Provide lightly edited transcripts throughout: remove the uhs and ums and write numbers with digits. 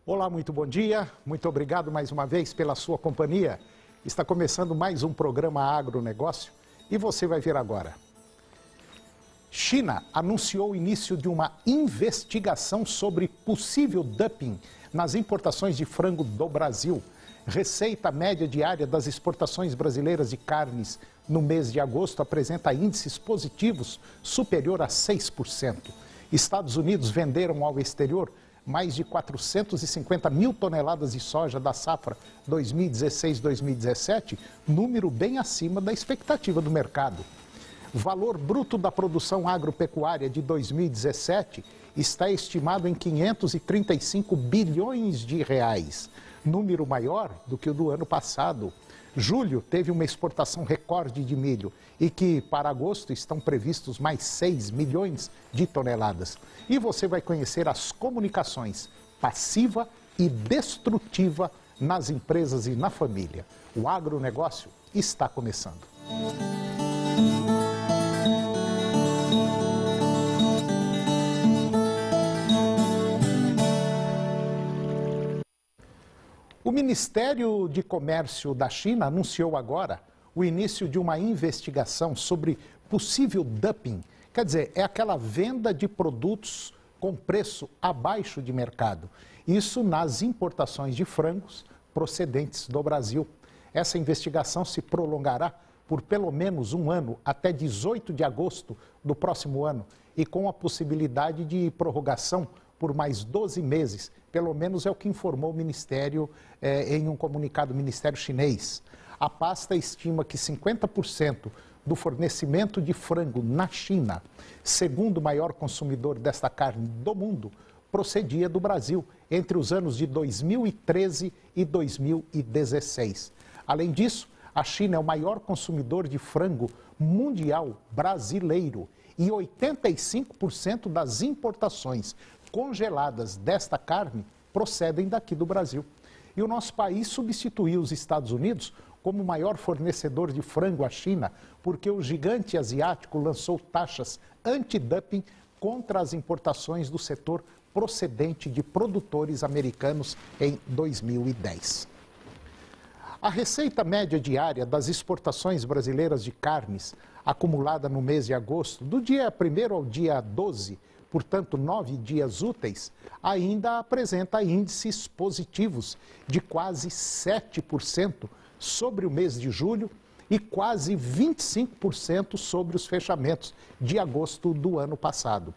Olá, muito bom dia. Muito obrigado mais uma vez pela sua companhia. Está começando mais um programa Agronegócio e você vai ver agora. China anunciou o início de uma investigação sobre possível dumping nas importações de frango do Brasil. Receita média diária das exportações brasileiras de carnes no mês de agosto apresenta índices positivos superior a 6%. Estados Unidos venderam ao exterior mais de 450 mil toneladas de soja da safra 2016-2017, número bem acima da expectativa do mercado. O valor bruto da produção agropecuária de 2017 está estimado em 535 bilhões de reais, número maior do que o do ano passado. Julho teve uma exportação recorde de milho e que, para agosto, estão previstos mais 6 milhões de toneladas. E você vai conhecer as comunicações passiva e destrutiva nas empresas e na família. O agronegócio está começando. O Ministério de Comércio da China anunciou agora o início de uma investigação sobre possível dumping. Quer dizer, é aquela venda de produtos com preço abaixo de mercado. Isso nas importações de frangos procedentes do Brasil. Essa investigação se prolongará por pelo menos um ano, até 18 de agosto do próximo ano, e com a possibilidade de prorrogação por mais 12 meses, pelo menos é o que informou o Ministério em um comunicado do Ministério chinês. A pasta estima que 50% do fornecimento de frango na China, segundo o maior consumidor desta carne do mundo, procedia do Brasil entre os anos de 2013 e 2016. Além disso, a China é o maior consumidor de frango mundial brasileiro e 85% das importações congeladas desta carne procedem daqui do Brasil. E o nosso país substituiu os Estados Unidos como o maior fornecedor de frango à China, porque o gigante asiático lançou taxas anti-dumping contra as importações do setor procedente de produtores americanos em 2010. A receita média diária das exportações brasileiras de carnes, acumulada no mês de agosto, do dia 1º ao dia 12, portanto 9 dias úteis, ainda apresenta índices positivos de quase 7% sobre o mês de julho e quase 25% sobre os fechamentos de agosto do ano passado.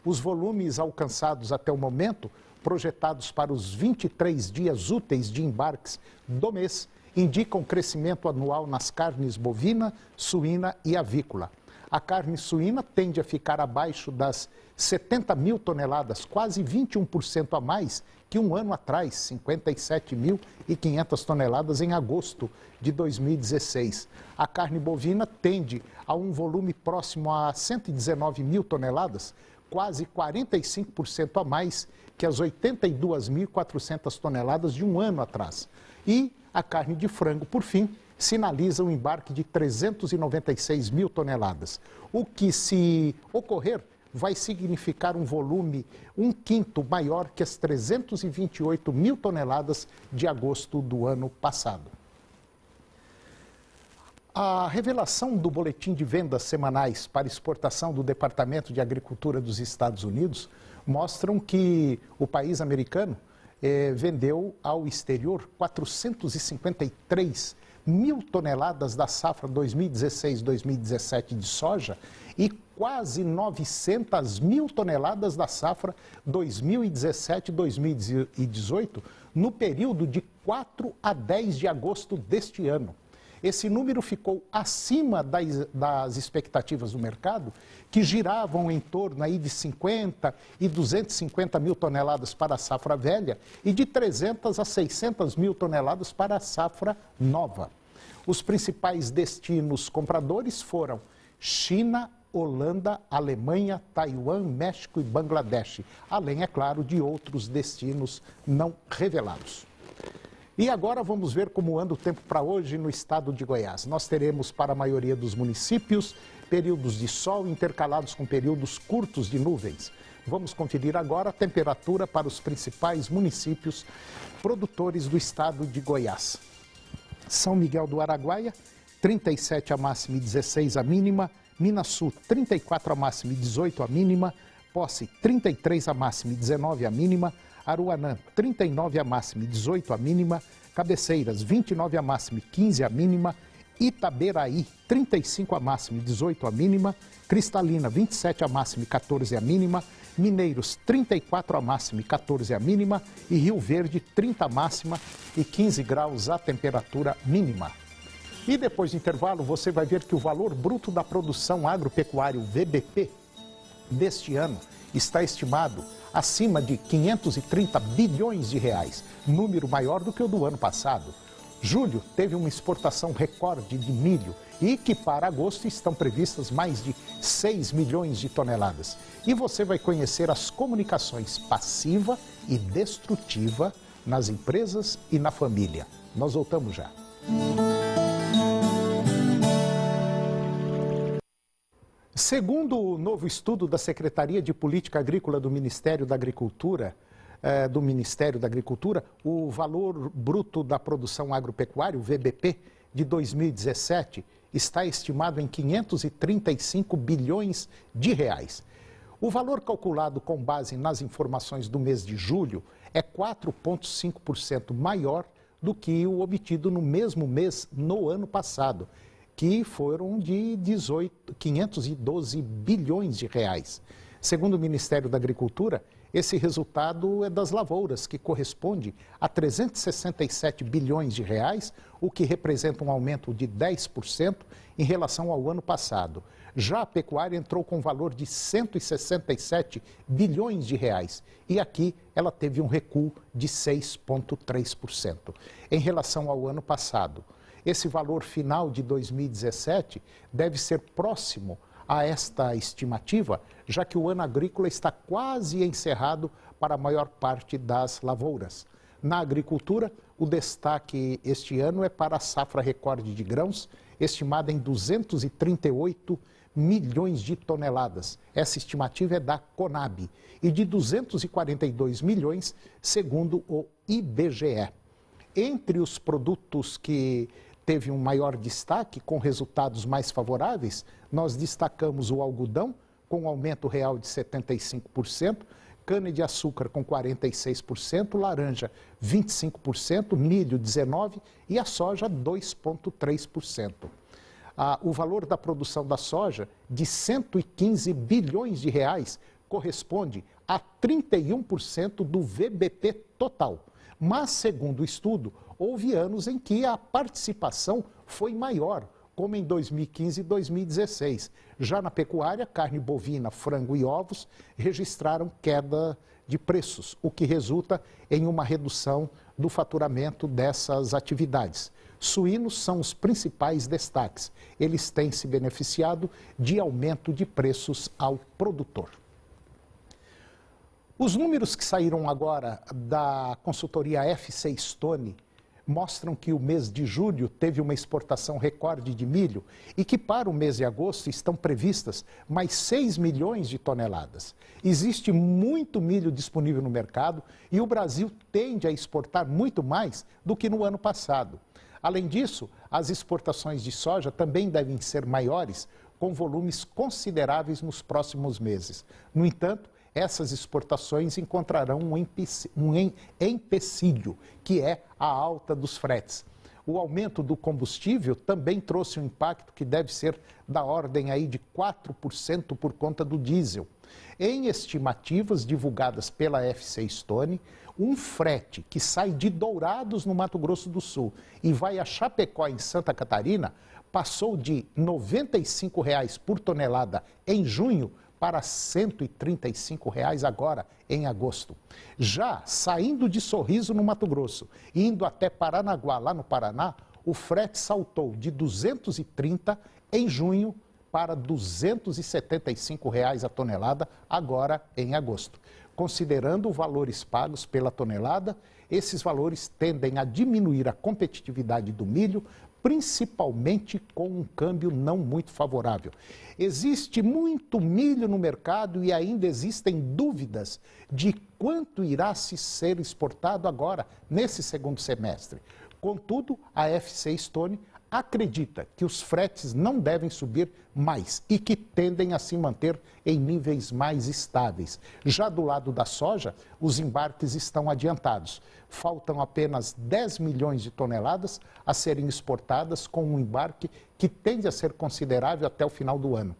Os volumes alcançados até o momento, projetados para os 23 dias úteis de embarques do mês, indicam crescimento anual nas carnes bovina, suína e avícola. A carne suína tende a ficar abaixo das 70 mil toneladas, quase 21% a mais que um ano atrás, 57.500 toneladas em agosto de 2016. A carne bovina tende a um volume próximo a 119 mil toneladas, quase 45% a mais que as 82.400 toneladas de um ano atrás. E a carne de frango, por fim, sinaliza um embarque de 396 mil toneladas. O que, se ocorrer, vai significar um volume 1/5 maior que as 328 mil toneladas de agosto do ano passado. A revelação do boletim de vendas semanais para exportação do Departamento de Agricultura dos Estados Unidos mostram que o país americano vendeu ao exterior 453 mil toneladas da safra 2016-2017 de soja e quase 900 mil toneladas da safra 2017-2018 no período de 4 a 10 de agosto deste ano. Esse número ficou acima das expectativas do mercado, que giravam em torno aí de 50 e 250 mil toneladas para a safra velha e de 300 a 600 mil toneladas para a safra nova. Os principais destinos compradores foram China, Holanda, Alemanha, Taiwan, México e Bangladesh, além, é claro, de outros destinos não revelados. E agora vamos ver como anda o tempo para hoje no estado de Goiás. Nós teremos para a maioria dos municípios períodos de sol intercalados com períodos curtos de nuvens. Vamos conferir agora a temperatura para os principais municípios produtores do estado de Goiás. São Miguel do Araguaia, 37 a máxima e 16 a mínima. Minas Sul, 34 a máxima e 18 a mínima. Posse, 33 a máxima e 19 a mínima. Aruanã, 39 a máxima e 18 a mínima. Cabeceiras, 29 a máxima e 15 a mínima. Itaberaí, 35 a máxima e 18 a mínima. Cristalina, 27 a máxima e 14 a mínima. Mineiros, 34 a máxima e 14 a mínima. E Rio Verde, 30 a máxima e 15 graus a temperatura mínima. E depois do intervalo, você vai ver que o valor bruto da produção agropecuária, o VBP, deste ano está estimado acima de 530 bilhões de reais, número maior do que o do ano passado. Julho teve uma exportação recorde de milho e que para agosto estão previstas mais de 6 milhões de toneladas. E você vai conhecer as comunicações passiva e destrutiva nas empresas e na família. Nós voltamos já. Segundo o novo estudo da Secretaria de Política Agrícola do Ministério da Agricultura, o valor bruto da produção agropecuária, o VBP, de 2017, está estimado em 535 bilhões de reais. O valor calculado com base nas informações do mês de julho é 4,5% maior do que o obtido no mesmo mês no ano passado, que foram de 512 bilhões de reais. Segundo o Ministério da Agricultura, esse resultado é das lavouras, que corresponde a 367 bilhões de reais, o que representa um aumento de 10% em relação ao ano passado. Já a pecuária entrou com valor de 167 bilhões de reais e aqui ela teve um recuo de 6,3%. Em relação ao ano passado, esse valor final de 2017 deve ser próximo a esta estimativa, já que o ano agrícola está quase encerrado para a maior parte das lavouras. Na agricultura, o destaque este ano é para a safra recorde de grãos, estimada em 238 milhões de toneladas. Essa estimativa é da Conab e de 242 milhões, segundo o IBGE. Entre os produtos que teve um maior destaque, com resultados mais favoráveis, nós destacamos o algodão, com aumento real de 75%, cana-de-açúcar com 46%, laranja 25%, milho 19% e a soja 2,3%. O valor da produção da soja, de 115 bilhões de reais, corresponde a 31% do VBP total. Mas, segundo o estudo, houve anos em que a participação foi maior, como em 2015 e 2016. Já na pecuária, carne bovina, frango e ovos registraram queda de preços, o que resulta em uma redução do faturamento dessas atividades. Suínos são os principais destaques. Eles têm se beneficiado de aumento de preços ao produtor. Os números que saíram agora da consultoria FC Stone mostram que o mês de julho teve uma exportação recorde de milho e que para o mês de agosto estão previstas mais 6 milhões de toneladas. Existe muito milho disponível no mercado e o Brasil tende a exportar muito mais do que no ano passado. Além disso, as exportações de soja também devem ser maiores, com volumes consideráveis nos próximos meses. No entanto, essas exportações encontrarão um empecilho, que é a alta dos fretes. O aumento do combustível também trouxe um impacto que deve ser da ordem aí de 4% por conta do diesel. Em estimativas divulgadas pela FC Stone, um frete que sai de Dourados, no Mato Grosso do Sul, e vai a Chapecó, em Santa Catarina, passou de R$ 95,00 por tonelada em junho para R$ 135,00 agora, em agosto. Já saindo de Sorriso, no Mato Grosso, indo até Paranaguá, lá no Paraná, o frete saltou de R$ 230,00 em junho para R$ 275,00 a tonelada, agora em agosto. Considerando valores pagos pela tonelada, esses valores tendem a diminuir a competitividade do milho, principalmente com um câmbio não muito favorável. Existe muito milho no mercado e ainda existem dúvidas de quanto irá se ser exportado agora, nesse segundo semestre. Contudo, a FC Stone acredita que os fretes não devem subir mais e que tendem a se manter em níveis mais estáveis. Já do lado da soja, os embarques estão adiantados. Faltam apenas 10 milhões de toneladas a serem exportadas, com um embarque que tende a ser considerável até o final do ano.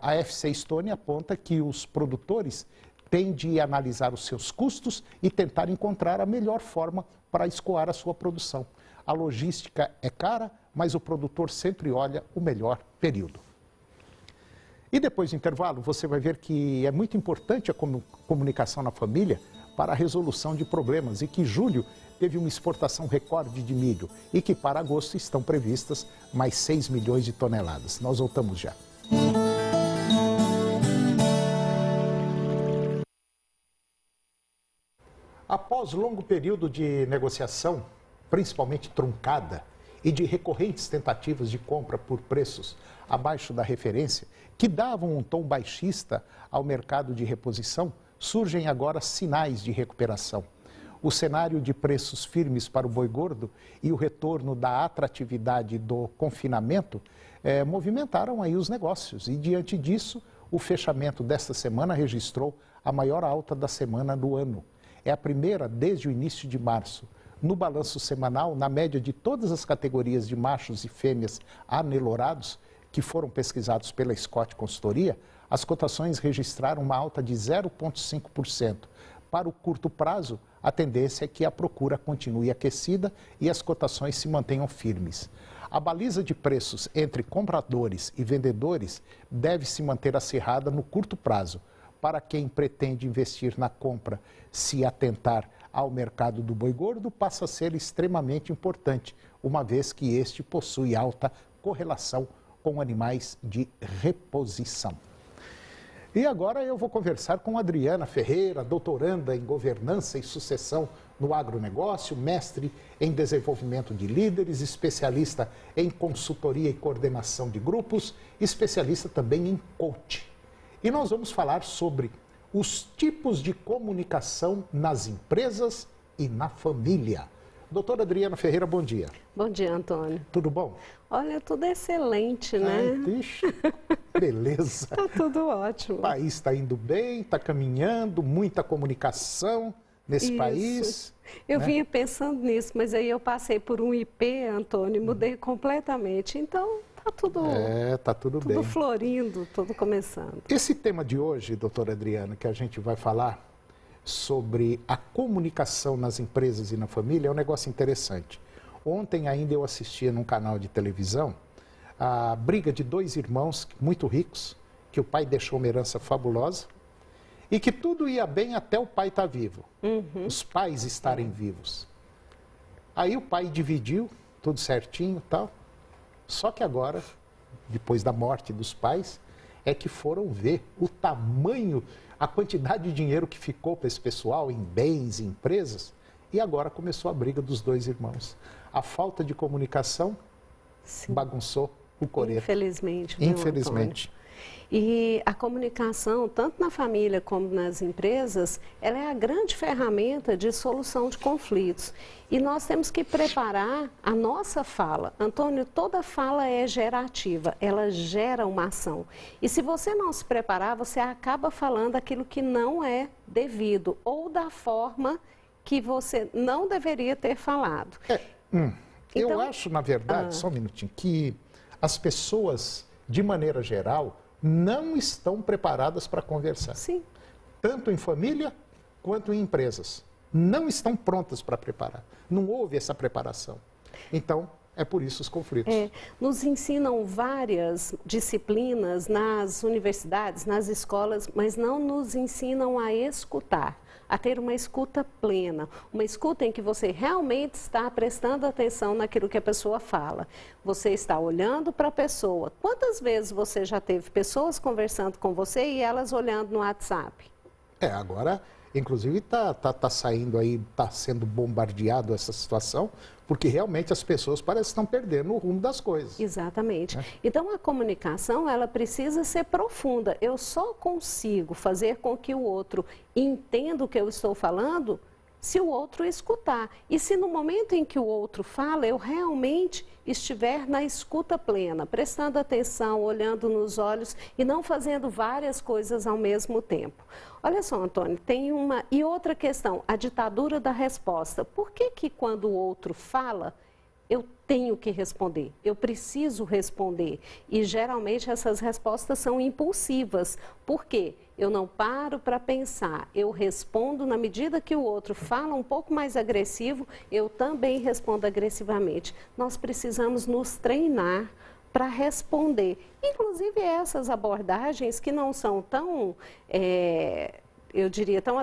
A FC Stone aponta que os produtores têm de analisar os seus custos e tentar encontrar a melhor forma para escoar a sua produção. A logística é cara, mas o produtor sempre olha o melhor período. E depois do intervalo, você vai ver que é muito importante a comunicação na família para a resolução de problemas e que julho teve uma exportação recorde de milho e que para agosto estão previstas mais 6 milhões de toneladas. Nós voltamos já. Após longo período de negociação, principalmente truncada, e de recorrentes tentativas de compra por preços abaixo da referência, que davam um tom baixista ao mercado de reposição, surgem agora sinais de recuperação. O cenário de preços firmes para o boi gordo e o retorno da atratividade do confinamento movimentaram aí os negócios. E diante disso, o fechamento desta semana registrou a maior alta da semana do ano. É a primeira desde o início de março. No balanço semanal, na média de todas as categorias de machos e fêmeas anelorados, que foram pesquisados pela Scott Consultoria, as cotações registraram uma alta de 0,5%. Para o curto prazo, a tendência é que a procura continue aquecida e as cotações se mantenham firmes. A baliza de preços entre compradores e vendedores deve se manter acirrada no curto prazo. Para quem pretende investir na compra, se atentar ao mercado do boi gordo, passa a ser extremamente importante, uma vez que este possui alta correlação com animais de reposição. E agora eu vou conversar com Adriana Ferreira, doutoranda em governança e sucessão no agronegócio, mestre em desenvolvimento de líderes, especialista em consultoria e coordenação de grupos, especialista também em coaching. E nós vamos falar sobre os tipos de comunicação nas empresas e na família. Doutora Adriana Ferreira, bom dia. Bom dia, Antônio. Tudo bom? Olha, tudo excelente, né? Ixi, beleza. Tá tudo ótimo. O país está indo bem, está caminhando, muita comunicação nesse país. Eu vinha pensando nisso, mas aí eu passei por um IP, Antônio, e mudei completamente. Então, tá tudo, tudo bem. Tudo florindo, tudo começando. Esse tema de hoje, doutora Adriana, que a gente vai falar sobre a comunicação nas empresas e na família, é um negócio interessante. Ontem ainda eu assistia num canal de televisão a briga de dois irmãos muito ricos, que o pai deixou uma herança fabulosa e que tudo ia bem até o pai estar vivo, os pais estarem vivos. Aí o pai dividiu tudo certinho e tal, só que agora, depois da morte dos pais, é que foram ver o tamanho, a quantidade de dinheiro que ficou para esse pessoal em bens, em empresas, e agora começou a briga dos dois irmãos. A falta de comunicação bagunçou o coreto. Infelizmente. Infelizmente. E a comunicação, tanto na família como nas empresas, ela é a grande ferramenta de solução de conflitos. E nós temos que preparar a nossa fala. Antônio, toda fala é gerativa, ela gera uma ação. E se você não se preparar, você acaba falando aquilo que não é devido ou da forma que você não deveria ter falado. Então, eu acho, na verdade, só um minutinho, que as pessoas, de maneira geral, não estão preparadas para conversar. Sim. Tanto em família quanto em empresas. Não estão prontas para preparar. Não houve essa preparação. Então, é por isso os conflitos. Nos ensinam várias disciplinas nas universidades, nas escolas, mas não nos ensinam a escutar, a ter uma escuta plena, uma escuta em que você realmente está prestando atenção naquilo que a pessoa fala. Você está olhando para a pessoa. Quantas vezes você já teve pessoas conversando com você e elas olhando no WhatsApp? Agora Inclusive tá saindo aí, está sendo bombardeado essa situação, porque realmente as pessoas parecem que estão perdendo o rumo das coisas. Exatamente. Então, a comunicação, ela precisa ser profunda. Eu só consigo fazer com que o outro entenda o que eu estou falando se o outro escutar. E se no momento em que o outro fala, eu realmente estiver na escuta plena, prestando atenção, olhando nos olhos e não fazendo várias coisas ao mesmo tempo. Olha só, Antônio, tem uma... E outra questão, a ditadura da resposta. Por que que quando o outro fala, eu tenho que responder, eu preciso responder? E geralmente essas respostas são impulsivas. Por quê? Eu não paro para pensar, eu respondo na medida que o outro fala um pouco mais agressivo, eu também respondo agressivamente. Nós precisamos nos treinar para responder. Inclusive essas abordagens que não são tão... eu diria, tão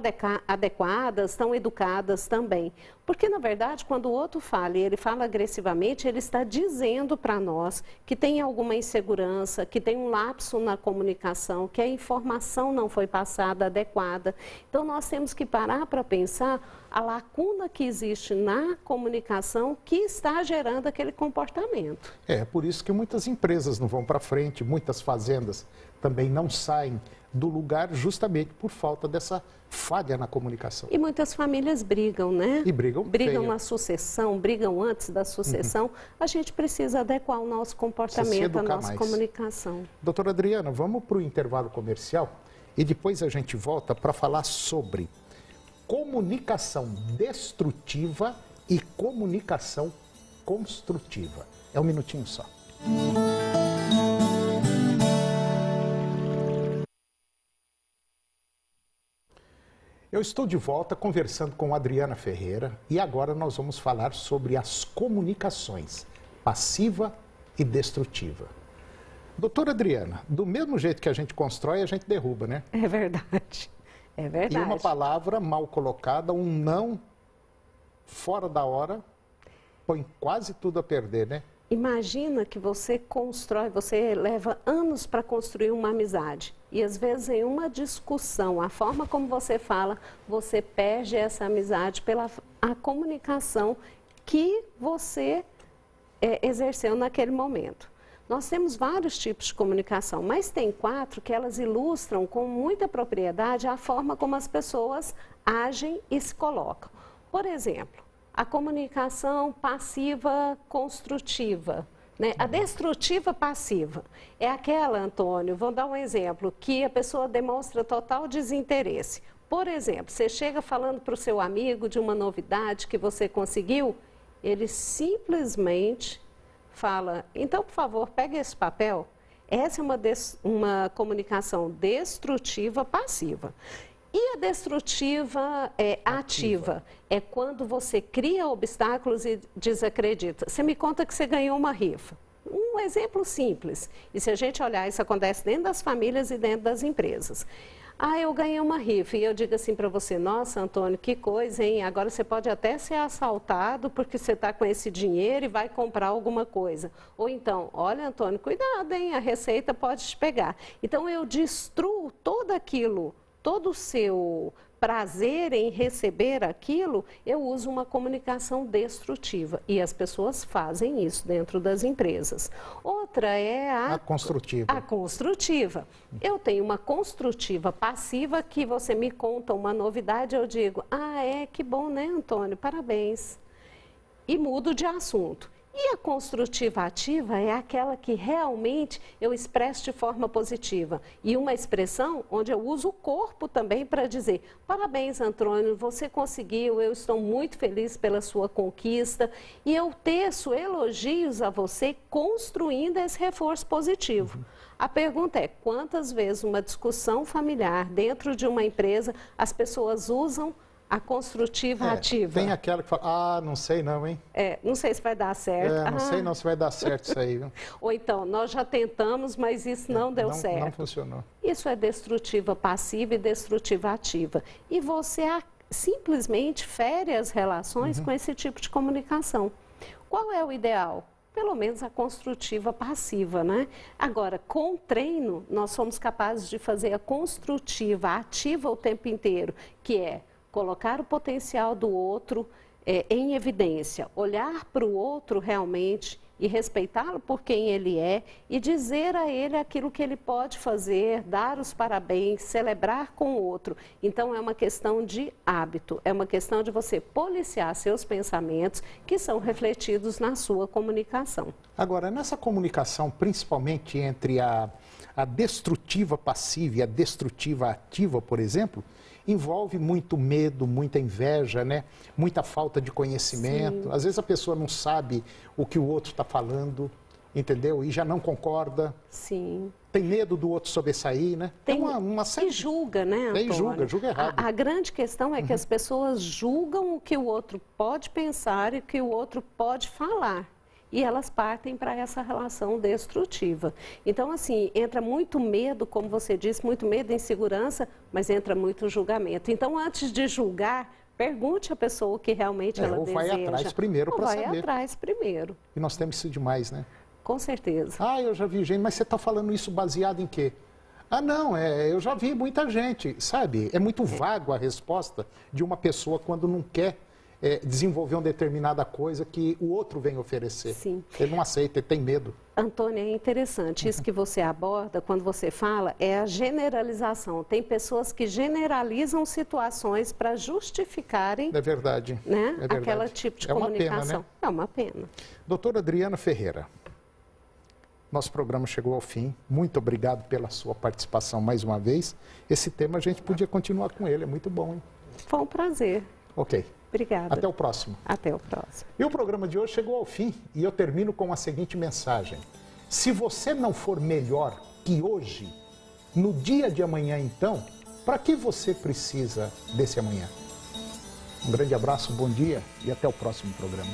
adequadas, tão educadas também. Porque, na verdade, quando o outro fala e ele fala agressivamente, ele está dizendo para nós que tem alguma insegurança, que tem um lapso na comunicação, que a informação não foi passada adequada. Então, nós temos que parar para pensar a lacuna que existe na comunicação que está gerando aquele comportamento. É por isso que muitas empresas não vão para frente, muitas fazendas também não saem do lugar justamente por falta dessa falha na comunicação. E muitas famílias brigam, né? E brigam feio. Na sucessão, brigam antes da sucessão. A gente precisa adequar o nosso comportamento, a nossa comunicação. Doutora Adriana, vamos para o intervalo comercial e depois a gente volta para falar sobre comunicação destrutiva e comunicação construtiva. É um minutinho só. Eu estou de volta conversando com Adriana Ferreira e agora nós vamos falar sobre as comunicações passiva e destrutiva. Doutora Adriana, do mesmo jeito que a gente constrói, a gente derruba, né? É verdade, é verdade. E uma palavra mal colocada, um não fora da hora, põe quase tudo a perder, né? Imagina que você constrói, você leva anos para construir uma amizade. E às vezes em uma discussão, a forma como você fala, você perde essa amizade pela a comunicação que você exerceu naquele momento. Nós temos vários tipos de comunicação, mas tem 4 que elas ilustram com muita propriedade a forma como as pessoas agem e se colocam. Por exemplo, a comunicação passiva construtiva, né? A destrutiva passiva é aquela, Antônio, vou dar um exemplo, que a pessoa demonstra total desinteresse. Por exemplo, você chega falando para o seu amigo de uma novidade que você conseguiu, ele simplesmente fala, então, por favor, pegue esse papel. Essa é uma comunicação destrutiva passiva. E a destrutiva ativa é quando você cria obstáculos e desacredita. Você me conta que você ganhou uma rifa. Um exemplo simples. E se a gente olhar, isso acontece dentro das famílias e dentro das empresas. Ah, eu ganhei uma rifa e eu digo assim para você, nossa, Antônio, que coisa, hein? Agora você pode até ser assaltado porque você está com esse dinheiro e vai comprar alguma coisa. Ou então, olha, Antônio, cuidado, hein? A receita pode te pegar. Então, eu destruo todo aquilo, todo o seu prazer em receber aquilo, eu uso uma comunicação destrutiva. E as pessoas fazem isso dentro das empresas. Outra é a construtiva. A construtiva. Eu tenho uma construtiva passiva que você me conta uma novidade, eu digo, ah, que bom, né, Antônio? Parabéns. E mudo de assunto. E a construtiva ativa é aquela que realmente eu expresso de forma positiva. E uma expressão onde eu uso o corpo também para dizer, parabéns, Antônio, você conseguiu, eu estou muito feliz pela sua conquista. E eu teço elogios a você construindo esse reforço positivo. A pergunta é, quantas vezes uma discussão familiar dentro de uma empresa as pessoas usam a construtiva ativa? Tem aquela que fala, ah, não sei não, hein? Não sei se vai dar certo. Não sei não se vai dar certo isso aí, viu? Ou então, nós já tentamos, mas isso não deu certo. Não funcionou. Isso é destrutiva passiva e destrutiva ativa. E você simplesmente fere as relações com esse tipo de comunicação. Qual é o ideal? pelo menos a construtiva passiva, né? Agora, com treino, nós somos capazes de fazer a construtiva ativa o tempo inteiro, que é colocar o potencial do outro em evidência, olhar para o outro realmente e respeitá-lo por quem ele é e dizer a ele aquilo que ele pode fazer, dar os parabéns, celebrar com o outro. Então, é uma questão de hábito, é uma questão de você policiar seus pensamentos que são refletidos na sua comunicação. Agora, nessa comunicação, principalmente entre a destrutiva passiva e a destrutiva ativa, por exemplo, envolve muito medo, muita inveja, né? Muita falta de conhecimento. Sim. Às vezes a pessoa não sabe o que o outro está falando, entendeu? E já não concorda. Sim. Tem medo do outro sobressair, né? Tem uma série... E julga, né, Antônio? Julga errado. A grande questão é que as pessoas julgam o que o outro pode pensar e o que o outro pode falar. E elas partem para essa relação destrutiva. Então, assim, entra muito medo, como você disse, muito medo e insegurança, mas entra muito julgamento. Então, antes de julgar, pergunte à pessoa o que realmente ela deseja. Ou vai atrás primeiro para saber. Vai atrás primeiro. E nós temos isso demais, né? Com certeza. Ah, eu já vi gente, mas você está falando isso baseado em quê? Ah, não, eu já vi muita gente, sabe? É muito vago a resposta de uma pessoa quando não quer desenvolver uma determinada coisa que o outro vem oferecer. Sim. Ele não aceita, ele tem medo. Antônio, é interessante. Isso que você aborda, quando você fala, é a generalização. Tem pessoas que generalizam situações para justificarem... É verdade. Né? É verdade. Aquela tipo de comunicação. Pena, né? É uma pena. Doutora Adriana Ferreira, nosso programa chegou ao fim. Muito obrigado pela sua participação mais uma vez. Esse tema a gente podia continuar com ele, é muito bom, hein? Foi um prazer. Ok. Obrigada. Até o próximo. Até o próximo. E o programa de hoje chegou ao fim e eu termino com a seguinte mensagem. Se você não for melhor que hoje, no dia de amanhã então, para que você precisa desse amanhã? Um grande abraço, bom dia e até o próximo programa.